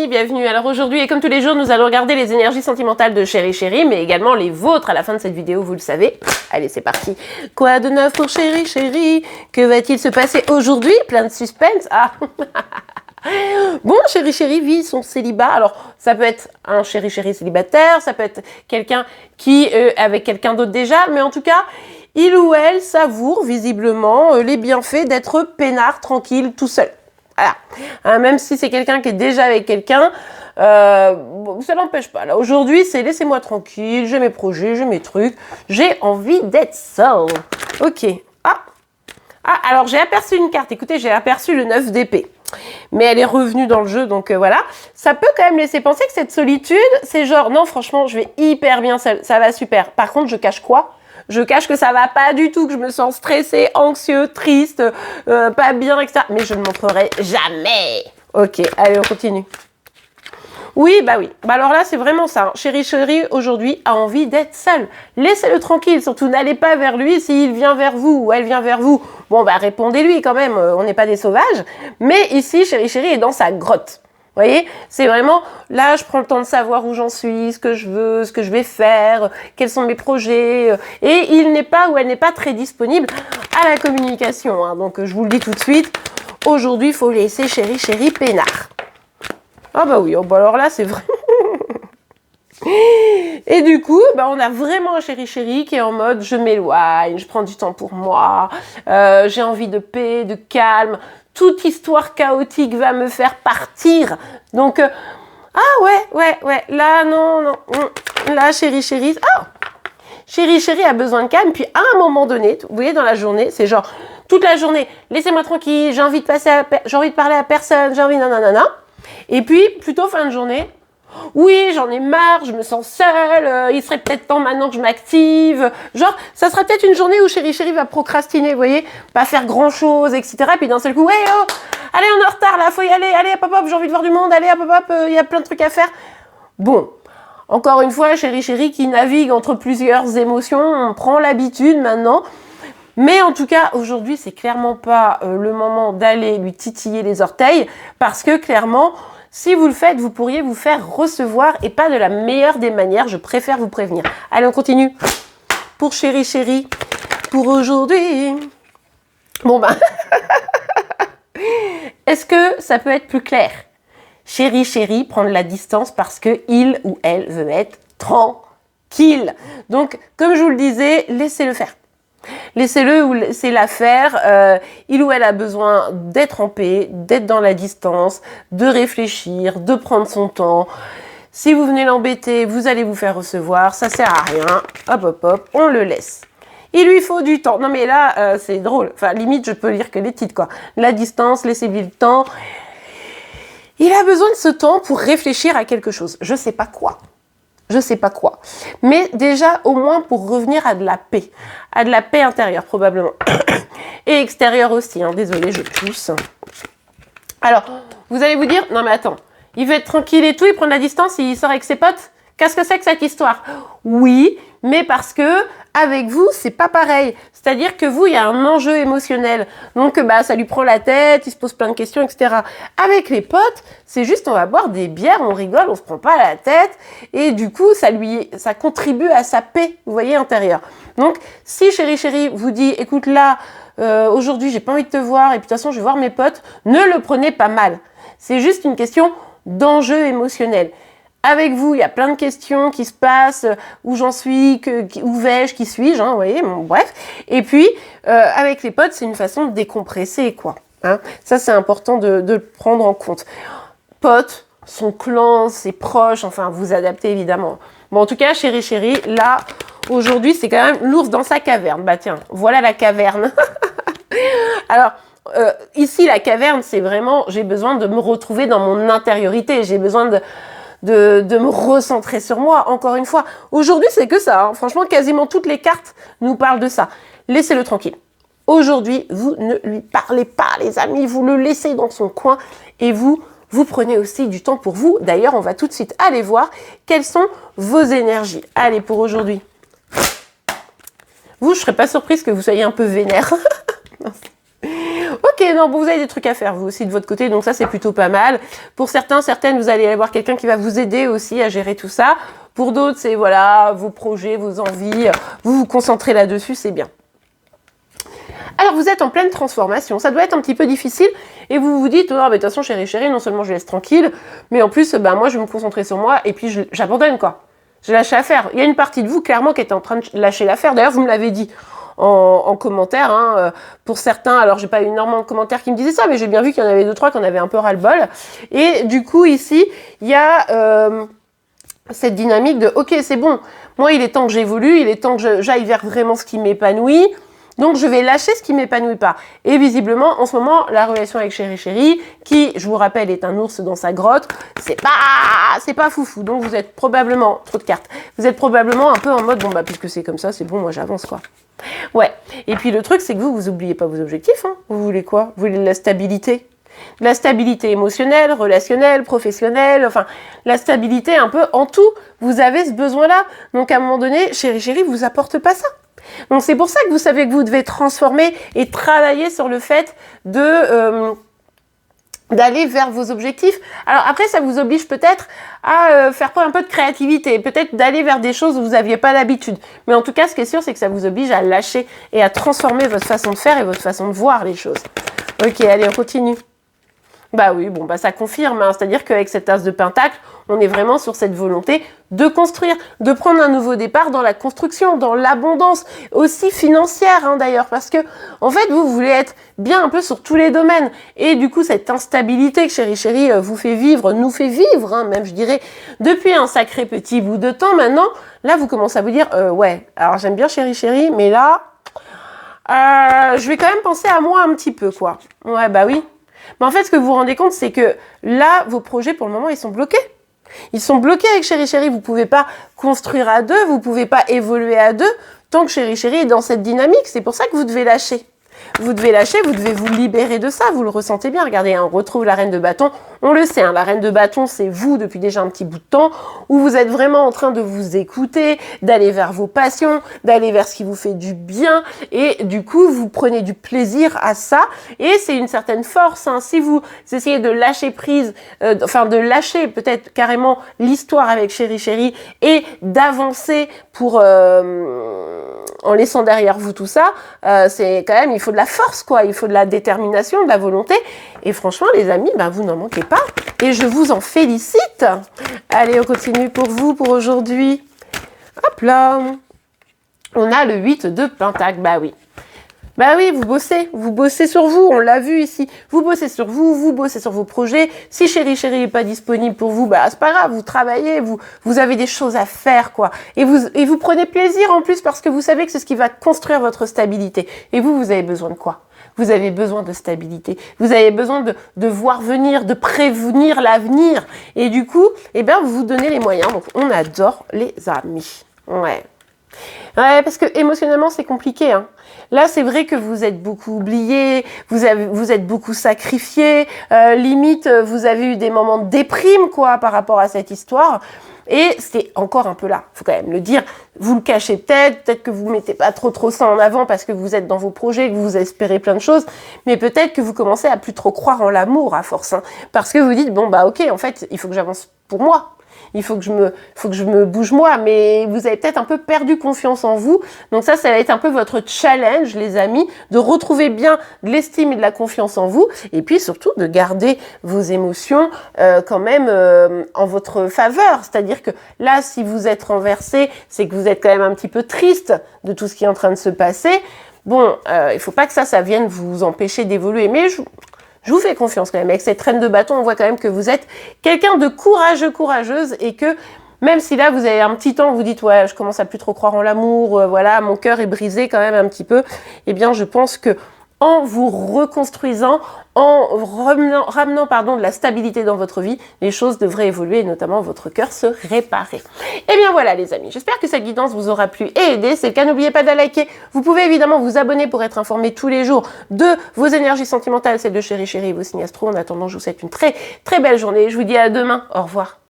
amis, bienvenue. Alors aujourd'hui, et comme tous les jours, nous allons regarder les énergies sentimentales de Chéri Chéri, mais également les vôtres à la fin de cette vidéo, vous le savez. Allez, c'est parti. Quoi de neuf pour Chéri Chéri? Que va-t-il se passer aujourd'hui? Plein de suspense. Ah Bon, Chéri Chéri vit son célibat. Alors, ça peut être un Chéri Chéri célibataire, ça peut être quelqu'un qui avec quelqu'un d'autre déjà, mais en tout cas, il ou elle savoure visiblement les bienfaits d'être peinard, tranquille, tout seul. Voilà. Même si c'est quelqu'un qui est déjà avec quelqu'un, ça n'empêche pas. Là, aujourd'hui, c'est laissez-moi tranquille, j'ai mes projets, j'ai mes trucs, j'ai envie d'être seule. Ok. Alors j'ai aperçu une carte. Écoutez, j'ai aperçu le 9 d'épée. Mais elle est revenue dans le jeu, donc voilà. Ça peut quand même laisser penser que cette solitude, c'est genre, non, franchement, je vais hyper bien seule, ça va super. Par contre, je cache quoi? Je cache que ça va pas du tout, que je me sens stressée, anxieux, triste, pas bien, etc. Mais je ne montrerai jamais. Ok, allez, on continue. Oui, bah oui. Bah alors là, c'est vraiment ça. Chéri Chéri, aujourd'hui, a envie d'être seul. Laissez-le tranquille, surtout n'allez pas vers lui s'il vient vers vous ou elle vient vers vous. Bon, bah répondez-lui quand même, on n'est pas des sauvages. Mais ici, Chéri Chéri est dans sa grotte. Vous voyez, c'est vraiment, là, je prends le temps de savoir où j'en suis, ce que je veux, ce que je vais faire, quels sont mes projets. Et il n'est pas ou elle n'est pas très disponible à la communication. Hein. Donc, je vous le dis tout de suite, aujourd'hui, il faut laisser Chéri Chéri peinard. Ah bah oui, bah alors là, c'est vrai. Et du coup, bah on a vraiment un Chéri Chéri qui est en mode, je m'éloigne, je prends du temps pour moi, j'ai envie de paix, de calme. Toute histoire chaotique va me faire partir. Donc, ouais. Là, non. Là, Chéri Chéri. Chéri Chéri a besoin de calme. Puis, à un moment donné, vous voyez, dans la journée, c'est genre, toute la journée, laissez-moi tranquille, j'ai envie de parler à personne, j'ai envie nanana. Et puis, plutôt fin de journée, oui, j'en ai marre, je me sens seule, il serait peut-être temps maintenant que je m'active. Genre, ça sera peut-être une journée où Chéri Chéri va procrastiner, vous voyez, pas faire grand-chose, etc. Puis d'un seul coup, ouais, oh, allez, on est en retard, là, faut y aller, allez, hop, j'ai envie de voir du monde, allez, hop, y a plein de trucs à faire. Bon, encore une fois, Chéri Chéri qui navigue entre plusieurs émotions, on prend l'habitude maintenant. Mais en tout cas, aujourd'hui, c'est clairement pas le moment d'aller lui titiller les orteils, parce que clairement, si vous le faites, vous pourriez vous faire recevoir et pas de la meilleure des manières. Je préfère vous prévenir. Allez, on continue. Pour Chéri Chéri, pour aujourd'hui. Bon ben, est-ce que ça peut être plus clair? Chéri Chéri prendre la distance parce que il ou elle veut être tranquille. Donc, comme je vous le disais, laissez-le faire. Laissez-le ou laissez-la faire. Il ou elle a besoin d'être en paix, d'être dans la distance, de réfléchir, de prendre son temps. Si vous venez l'embêter, vous allez vous faire recevoir. Ça sert à rien. Hop, on le laisse. Il lui faut du temps. Non mais là, c'est drôle. Enfin, limite, je peux lire que les titres, quoi. La distance, laissez-lui le temps. Il a besoin de ce temps pour réfléchir à quelque chose. Je sais pas quoi. Mais déjà, au moins pour revenir à de la paix. À de la paix intérieure, probablement. Et extérieure aussi, hein. Désolée, je tousse. Alors, vous allez vous dire, non mais attends, il veut être tranquille et tout, il prend de la distance, il sort avec ses potes. Qu'est-ce que c'est que cette histoire? Oui, mais parce que avec vous, c'est pas pareil. C'est-à-dire que vous, il y a un enjeu émotionnel. Donc, ça lui prend la tête, il se pose plein de questions, etc. Avec les potes, c'est juste, on va boire des bières, on rigole, on se prend pas la tête. Et du coup, ça contribue à sa paix, vous voyez, intérieure. Donc, si Chéri Chéri vous dit, écoute, là, aujourd'hui, j'ai pas envie de te voir, et puis de toute façon, je vais voir mes potes, ne le prenez pas mal. C'est juste une question d'enjeu émotionnel. Avec vous, il y a plein de questions qui se passent, où j'en suis, où vais-je, qui suis-je, hein, vous voyez, bon, bref. Et puis, avec les potes, c'est une façon de décompresser, quoi. Hein. Ça, c'est important de le prendre en compte. Potes, son clan, ses proches, enfin, vous adaptez, évidemment. Bon, en tout cas, Chéri Chéri, là, aujourd'hui, c'est quand même l'ours dans sa caverne. Bah tiens, voilà la caverne. Alors, ici, la caverne, c'est vraiment, j'ai besoin de me retrouver dans mon intériorité, j'ai besoin de me recentrer sur moi, encore une fois. Aujourd'hui, c'est que ça. Hein. Franchement, quasiment toutes les cartes nous parlent de ça. Laissez-le tranquille. Aujourd'hui, vous ne lui parlez pas, les amis. Vous le laissez dans son coin et vous prenez aussi du temps pour vous. D'ailleurs, on va tout de suite aller voir quelles sont vos énergies. Allez, pour aujourd'hui. Vous, je ne serais pas surprise que vous soyez un peu vénère. Ok, Ok, non, bon, vous avez des trucs à faire, vous aussi, de votre côté, donc ça, c'est plutôt pas mal. Pour certains, certaines, vous allez avoir quelqu'un qui va vous aider aussi à gérer tout ça. Pour d'autres, c'est, voilà, vos projets, vos envies, vous vous concentrez là-dessus, c'est bien. Alors, vous êtes en pleine transformation. Ça doit être un petit peu difficile. Et vous vous dites, oh, mais de toute façon, chérie, non seulement je laisse tranquille, mais en plus, moi, je vais me concentrer sur moi et puis j'abandonne, quoi. Je lâche l'affaire. Il y a une partie de vous, clairement, qui est en train de lâcher l'affaire. D'ailleurs, vous me l'avez dit en commentaire. Hein, pour certains, alors, j'ai pas eu énormément de commentaires qui me disaient ça, mais j'ai bien vu qu'il y en avait 2-3 qui en avaient un peu ras-le-bol. Et du coup, ici, il y a cette dynamique de, ok, c'est bon. Moi, il est temps que j'évolue. Il est temps que j'aille vers vraiment ce qui m'épanouit. Donc, je vais lâcher ce qui m'épanouit pas. Et visiblement, en ce moment, la relation avec Chéri, qui, je vous rappelle, est un ours dans sa grotte, c'est pas foufou. Donc, vous êtes probablement, trop de cartes, vous êtes probablement un peu en mode, bon, puisque c'est comme ça, c'est bon, moi, j'avance, quoi. Ouais. Et puis, le truc, c'est que vous oubliez pas vos objectifs, hein. Vous voulez quoi? Vous voulez de la stabilité. De la stabilité émotionnelle, relationnelle, professionnelle, enfin, la stabilité un peu en tout. Vous avez ce besoin-là. Donc, à un moment donné, Chéri vous apporte pas ça. Donc c'est pour ça que vous savez que vous devez transformer et travailler sur le fait de d'aller vers vos objectifs. Alors après, ça vous oblige peut-être à faire preuve un peu de créativité, peut-être d'aller vers des choses où vous n'aviez pas l'habitude. Mais en tout cas, ce qui est sûr, c'est que ça vous oblige à lâcher et à transformer votre façon de faire et votre façon de voir les choses. Ok, allez, on continue. Bah oui, bon, ça confirme, hein. C'est-à-dire qu'avec cette as de pentacle, on est vraiment sur cette volonté de construire, de prendre un nouveau départ dans la construction, dans l'abondance, aussi financière, hein, d'ailleurs, parce que, en fait, vous voulez être bien un peu sur tous les domaines. Et du coup, cette instabilité que Chéri vous fait vivre, nous fait vivre, hein, même, je dirais, depuis un sacré petit bout de temps maintenant, là, vous commencez à vous dire, ouais, alors j'aime bien Chéri, mais là, je vais quand même penser à moi un petit peu, quoi. Ouais, bah oui. Mais en fait, ce que vous vous rendez compte, c'est que là, vos projets, pour le moment, ils sont bloqués. Ils sont bloqués avec Chéri. Vous ne pouvez pas construire à deux, vous ne pouvez pas évoluer à deux tant que Chéri est dans cette dynamique. C'est pour ça que vous devez lâcher. Vous devez lâcher, vous devez vous libérer de ça, vous le ressentez bien. Regardez, hein, on retrouve la reine de bâton. On le sait, hein, la reine de bâton, c'est vous depuis déjà un petit bout de temps, où vous êtes vraiment en train de vous écouter, d'aller vers vos passions, d'aller vers ce qui vous fait du bien. Et du coup, vous prenez du plaisir à ça. Et c'est une certaine force. Hein, si vous essayez de lâcher prise, de lâcher peut-être carrément l'histoire avec Chéri et d'avancer pour... en laissant derrière vous tout ça, c'est quand même, il faut de la force, quoi. Il faut de la détermination, de la volonté. Et franchement, les amis, vous n'en manquez pas. Et je vous en félicite. Allez, on continue pour vous, pour aujourd'hui. Hop là. On a le 8 de Pentacle. Bah oui, vous bossez sur vous, on l'a vu ici. Vous bossez sur vous, vous bossez sur vos projets. Si Chéri n'est pas disponible pour vous, c'est pas grave, vous travaillez, vous avez des choses à faire, quoi. Et vous prenez plaisir en plus parce que vous savez que c'est ce qui va construire votre stabilité. Et vous avez besoin de quoi? Vous avez besoin de stabilité. Vous avez besoin de voir venir, de prévenir l'avenir. Et du coup, vous vous donnez les moyens. Donc, on adore les amis. Ouais. Ouais, parce que émotionnellement, c'est compliqué, hein. Là, c'est vrai que vous êtes beaucoup oublié, vous êtes beaucoup sacrifié, limite, vous avez eu des moments de déprime, quoi, par rapport à cette histoire. Et c'est encore un peu là, faut quand même le dire. Vous le cachez peut-être que vous mettez pas trop ça en avant parce que vous êtes dans vos projets, que vous espérez plein de choses, mais peut-être que vous commencez à plus trop croire en l'amour à force, hein, parce que vous dites, ok, en fait, il faut que j'avance pour moi. Il faut que je me bouge moi, mais vous avez peut-être un peu perdu confiance en vous. Donc ça va être un peu votre challenge, les amis, de retrouver bien de l'estime et de la confiance en vous, et puis surtout de garder vos émotions quand même en votre faveur. C'est-à-dire que là, si vous êtes renversé, c'est que vous êtes quand même un petit peu triste de tout ce qui est en train de se passer. Bon, il faut pas que ça vienne vous empêcher d'évoluer, mais je vous fais confiance quand même. Avec cette reine de bâton, on voit quand même que vous êtes quelqu'un de courageuse et que même si là, vous avez un petit temps, vous dites, ouais, je commence à plus trop croire en l'amour, voilà, mon cœur est brisé quand même un petit peu, eh bien, je pense que en vous reconstruisant, en ramenant de la stabilité dans votre vie, les choses devraient évoluer et notamment votre cœur se réparer. Et bien voilà les amis, j'espère que cette guidance vous aura plu et aidé. C'est le cas, n'oubliez pas de liker. Vous pouvez évidemment vous abonner pour être informé tous les jours de vos énergies sentimentales, celles de Chéri et vos signes astro. En attendant, je vous souhaite une très très belle journée. Je vous dis à demain. Au revoir.